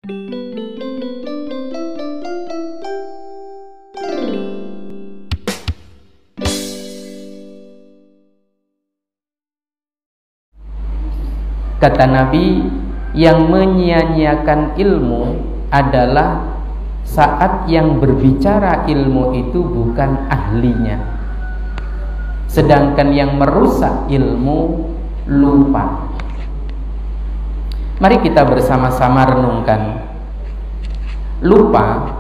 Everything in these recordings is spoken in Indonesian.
Kata Nabi, yang menyia-nyiakan ilmu adalah saat yang berbicara ilmu itu bukan ahlinya, sedangkan yang merusak ilmu lupa. Mari kita bersama-sama renungkan. Lupa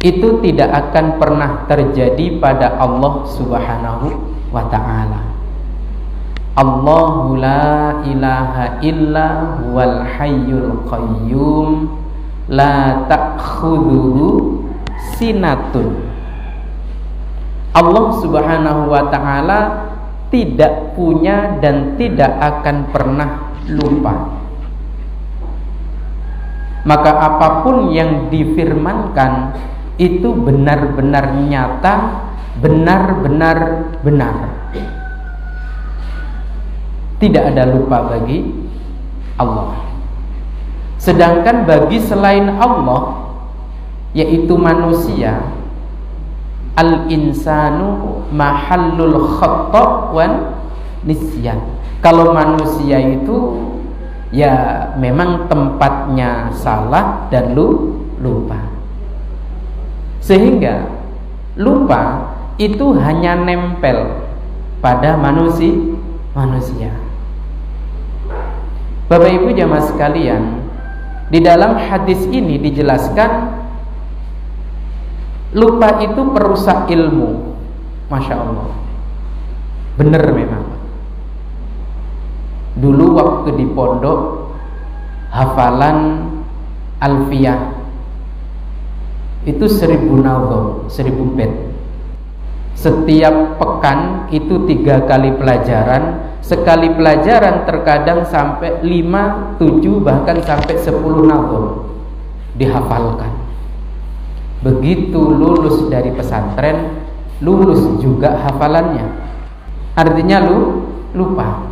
itu tidak akan pernah terjadi pada Allah Subhanahu wa ta'ala. Allahu la ilaha illa huwal hayyul qayyum la ta'khudhuhu sinatun. Allah Subhanahu wa ta'ala tidak punya dan tidak akan pernah lupa. Maka apapun yang difirmankan itu benar-benar nyata, benar-benar benar. Tidak ada lupa bagi Allah. Sedangkan bagi selain Allah, yaitu manusia, al-insanu mahallul khata' wan nisyan. Kalau manusia itu ya memang tempatnya salah dan lupa. Sehingga lupa itu hanya nempel pada manusia. Bapak Ibu jamaah sekalian, di dalam hadis ini dijelaskan lupa itu perusak ilmu. Masya Allah, benar memang. Dulu waktu di pondok, hafalan alfiyah itu 1000 nadham, 1000 bait. Setiap pekan itu 3 kali pelajaran. Sekali pelajaran terkadang sampai 5, 7 bahkan sampai 10 nadham dihafalkan. Begitu lulus dari pesantren, lulus juga hafalannya. Artinya lupa.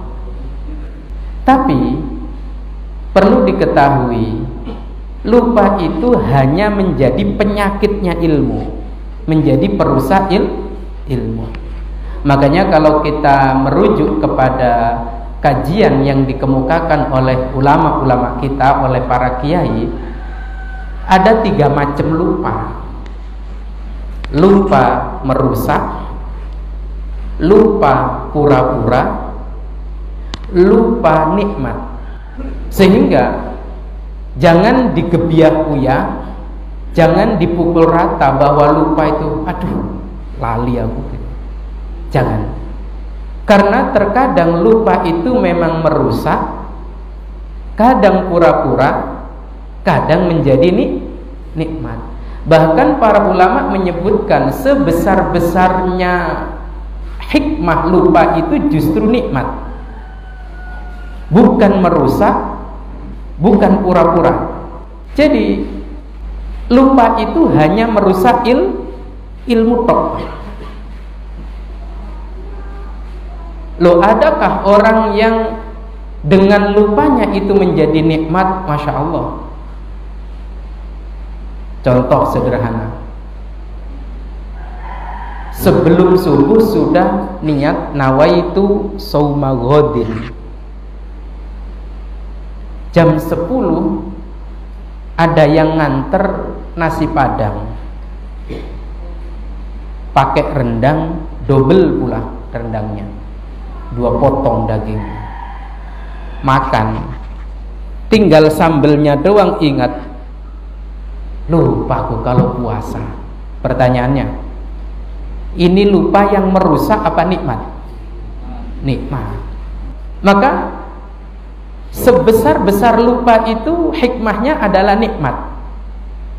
Tapi perlu diketahui, lupa itu hanya menjadi penyakitnya ilmu, menjadi perusak ilmu. Makanya kalau kita merujuk kepada kajian yang dikemukakan oleh ulama-ulama kita, oleh para kiai, ada 3 macam lupa. Lupa merusak, lupa pura-pura, lupa nikmat. Sehingga jangan digebiah-uyah, jangan dipukul rata bahwa lupa itu aduh lali aku. Jangan. Karena terkadang lupa itu memang merusak, kadang pura-pura, kadang menjadi nikmat. Bahkan para ulama menyebutkan sebesar-besarnya hikmah lupa itu justru nikmat, bukan merusak, bukan pura-pura. Jadi lupa itu hanya merusak ilmu tok. Loh, adakah orang yang dengan lupanya itu menjadi nikmat? Masya Allah. Contoh sederhana, sebelum subuh sudah niat nawaitu shauma ghadin. Jam 10 ada yang nganter nasi padang pakai rendang, double pula rendangnya, 2 potong daging. Makan, tinggal sambelnya doang. Ingat, lupa aku kalau puasa. Pertanyaannya, ini lupa yang merusak apa nikmat? Nikmat. Maka sebesar-besar lupa itu hikmahnya adalah nikmat,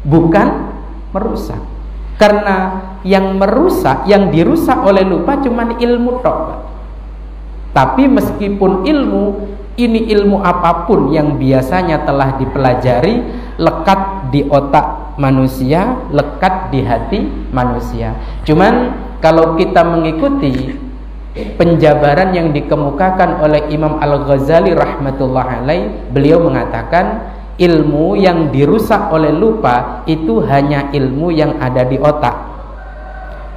bukan merusak. Karena yang merusak, yang dirusak oleh lupa cuman ilmu tok. Tapi meskipun ilmu, ini ilmu apapun yang biasanya telah dipelajari, lekat di otak manusia, lekat di hati manusia. Cuman kalau kita mengikuti penjabaran yang dikemukakan oleh Imam Al-Ghazali rahmatullah alaih, beliau mengatakan ilmu yang dirusak oleh lupa itu hanya ilmu yang ada di otak.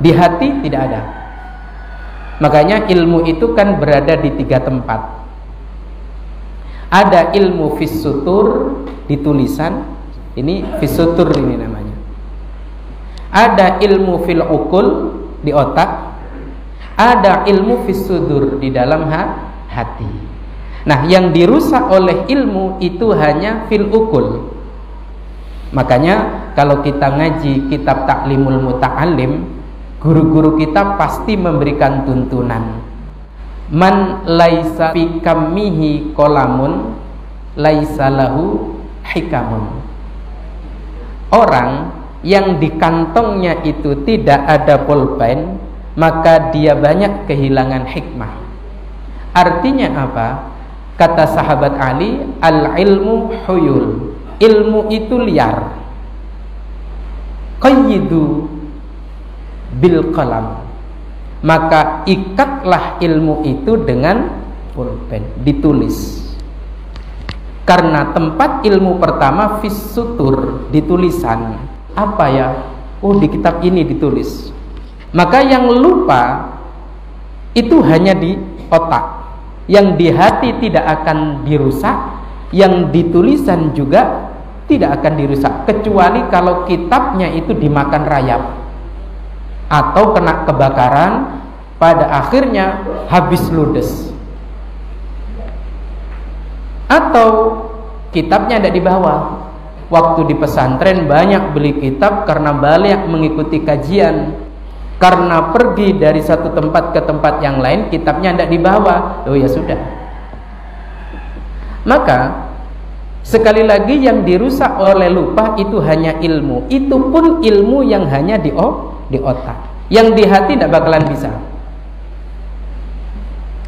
Di hati tidak ada. Makanya ilmu itu kan berada di 3 tempat. Ada ilmu fis sutur, di tulisan. Ini fis sutur ini namanya. Ada ilmu fil uqul, di otak. Ada ilmu fis sudur, di dalam hati. Nah, yang dirusak oleh ilmu itu hanya fil uqul. Makanya kalau kita ngaji kitab Ta'limul Muta'allim, guru-guru kita pasti memberikan tuntunan. Man laisa fi kammihi qalamun laisa lahu hikamun. Orang yang di kantongnya itu tidak ada pulpen, maka dia banyak kehilangan hikmah. Artinya apa? Kata sahabat Ali, al-ilmu huyul. Ilmu itu liar. Qayyidu bil qalam. Maka ikatlah ilmu itu dengan pulpen, ditulis. Karena tempat ilmu pertama fis sutur, di tulisan. Apa ya? Oh, di kitab ini ditulis. Maka yang lupa itu hanya di otak. Yang di hati tidak akan dirusak, yang di tulisan juga tidak akan dirusak, kecuali kalau kitabnya itu dimakan rayap atau kena kebakaran, pada akhirnya habis ludes, atau kitabnya tidak dibawa. Waktu di pesantren banyak beli kitab karena banyak mengikuti kajian. Karena pergi dari satu tempat ke tempat yang lain, kitabnya tidak dibawa. Oh ya sudah. Maka sekali lagi yang dirusak oleh lupa itu hanya ilmu. Itu pun ilmu yang hanya di otak. Yang di hati tidak bakalan bisa.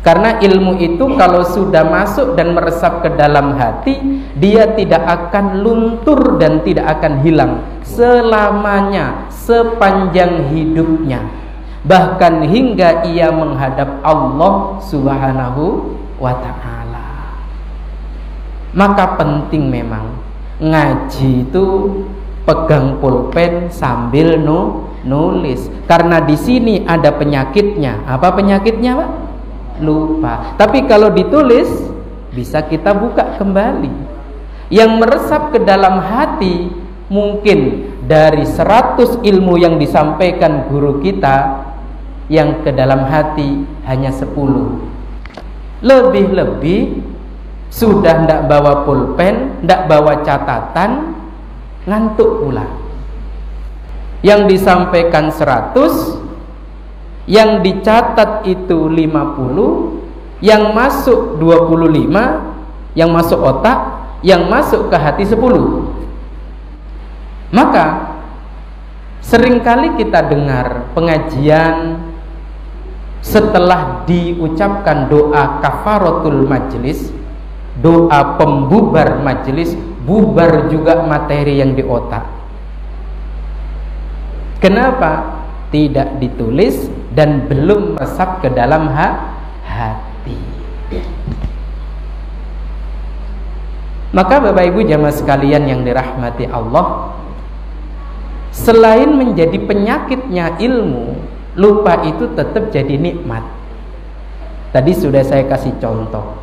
Karena ilmu itu kalau sudah masuk dan meresap ke dalam hati, dia tidak akan luntur dan tidak akan hilang selamanya, sepanjang hidupnya, bahkan hingga ia menghadap Allah Subhanahu wa ta'ala. Maka penting memang ngaji itu pegang pulpen sambil nulis. Karena di sini ada penyakitnya. Apa penyakitnya, Pak? Lupa. Tapi kalau ditulis bisa kita buka kembali. Yang meresap ke dalam hati mungkin dari 100 ilmu yang disampaikan guru kita, yang ke dalam hati hanya 10. Lebih-lebih sudah tidak bawa pulpen, tidak bawa catatan, ngantuk pula. Yang disampaikan 100, yang dicatat itu 50, yang masuk 25, yang masuk otak, yang masuk ke hati 10. Maka seringkali kita dengar pengajian setelah diucapkan doa kafaratul majlis, doa pembubar majlis, bubar juga materi yang di otak. Kenapa? Tidak ditulis dan belum meresap ke dalam hati. Maka Bapak Ibu jamaah sekalian yang dirahmati Allah, selain menjadi penyakitnya ilmu, lupa itu tetap jadi nikmat. Tadi sudah saya kasih contoh.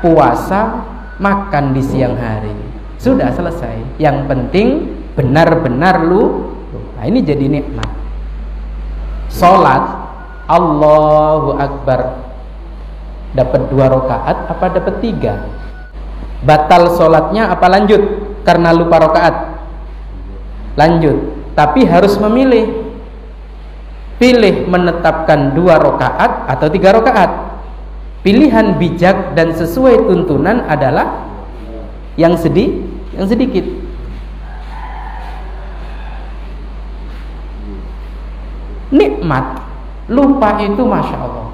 Puasa, makan di siang hari, sudah selesai. Yang penting benar-benar lupa. Ini jadi nikmat. Salat Allahu Akbar, dapat 2 rakaat apa dapat 3? Batal salatnya apa lanjut karena lupa rakaat? Lanjut. Tapi harus memilih. Pilih menetapkan 2 rakaat atau 3 rakaat. Pilihan bijak dan sesuai tuntunan adalah yang sedikit. Nikmat lupa itu Masya Allah.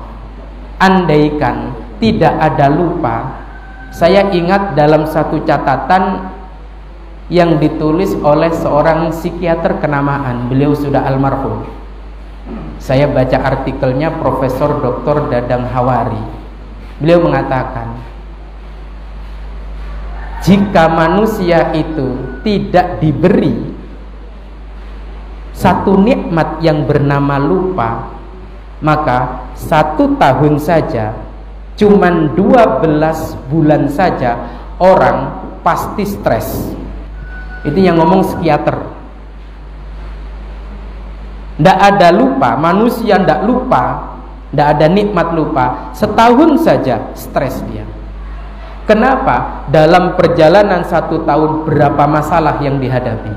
Andaikan tidak ada lupa, saya ingat dalam satu catatan yang ditulis oleh seorang psikiater kenamaan, beliau sudah almarhum. Saya baca artikelnya Profesor Dr. Dadang Hawari. Beliau mengatakan, jika manusia itu tidak diberi satu nikmat yang bernama lupa, maka 1 tahun saja, cuman 12 bulan saja orang pasti stres. Itu yang ngomong psikiater. Ndak ada lupa, manusia ndak lupa, ndak ada nikmat lupa, setahun saja stres dia. Kenapa? Dalam perjalanan 1 tahun berapa masalah yang dihadapi.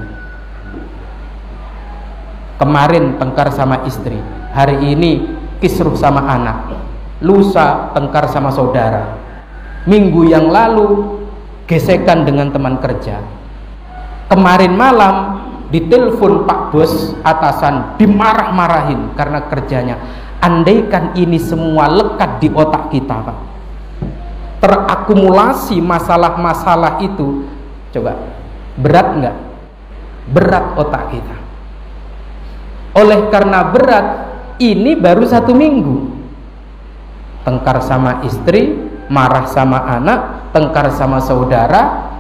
Kemarin tengkar sama istri, hari ini kisruh sama anak, lusa tengkar sama saudara, minggu yang lalu gesekan dengan teman kerja, kemarin malam ditelepon Pak Bos atasan, dimarah-marahin karena kerjanya. Andaikan ini semua lekat di otak kita, Pak, terakumulasi masalah-masalah itu, coba berat nggak? Berat otak kita. Oleh karena berat, ini baru 1 minggu tengkar sama istri, marah sama anak, tengkar sama saudara,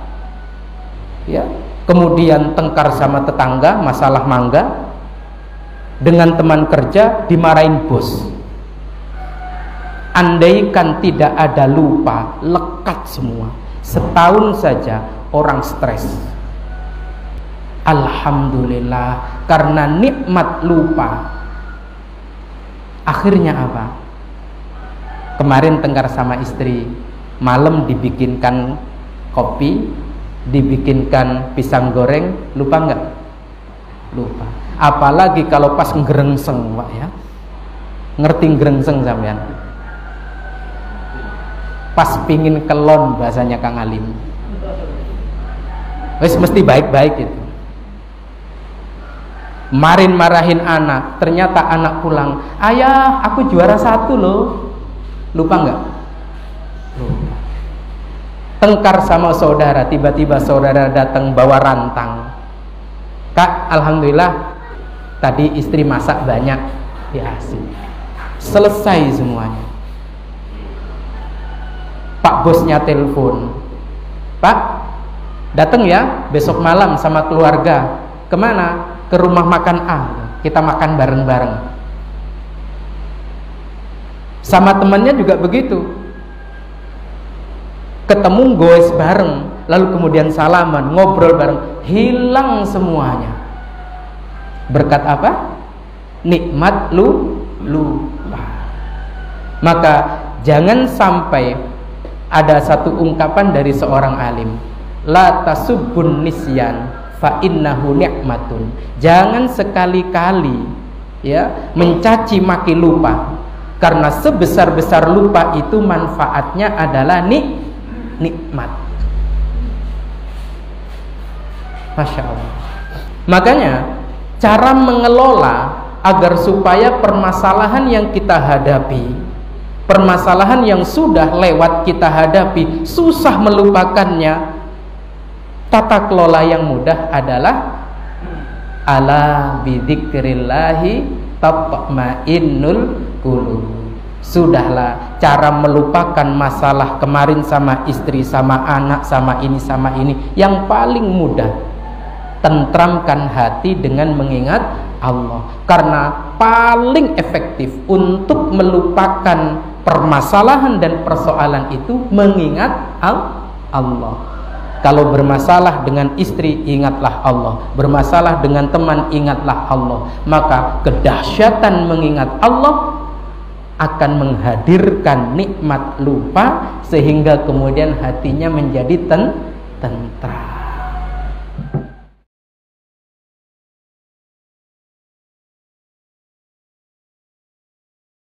ya, kemudian tengkar sama tetangga, masalah mangga, dengan teman kerja dimarahin bos. Andaikan tidak ada lupa, lekat semua, setahun saja orang stres. Alhamdulillah, karena nikmat lupa. Akhirnya apa? Kemarin tengkar sama istri, malam dibikinkan kopi, dibikinkan pisang goreng, lupa nggak? Lupa. Apalagi kalau pas ngerengseng, Pak, ya. Ngerti ngerengseng sampean? Pas pingin kelon bahasanya Kang Alim. Wes mesti baik-baik itu. Kemarin marahin anak, ternyata anak pulang, ayah aku juara 1 loh. Lupa nggak? Lupa. Tengkar sama saudara, tiba-tiba saudara datang bawa rantang. Kak, alhamdulillah tadi istri masak banyak, ya sih. Selesai semuanya. Pak bosnya telepon, Pak datang ya besok malam sama keluarga. Kemana? Ke rumah makan A, kita makan bareng-bareng. Sama temannya juga begitu, ketemu goes bareng, lalu kemudian salaman, ngobrol bareng, hilang semuanya. Berkat apa? Nikmat lupa. Maka jangan sampai ada satu ungkapan dari seorang alim, la tasubbun nisyan fa innahu ni'matun. Jangan sekali-kali ya mencaci maki lupa, karena sebesar-besar lupa itu manfaatnya adalah nikmat. Masya Allah. Makanya cara mengelola agar supaya permasalahan yang kita hadapi, permasalahan yang sudah lewat kita hadapi, susah melupakannya, tata kelola yang mudah adalah ala bidzikrillahi tatma'innul qulub. Sudahlah, cara melupakan masalah kemarin sama istri, sama anak, sama ini, yang paling mudah, tentramkan hati dengan mengingat Allah. Karena paling efektif untuk melupakan permasalahan dan persoalan itu mengingat Allah. Kalau bermasalah dengan istri, ingatlah Allah. Bermasalah dengan teman, ingatlah Allah. Maka kedahsyatan mengingat Allah akan menghadirkan nikmat lupa, sehingga kemudian hatinya menjadi tentram.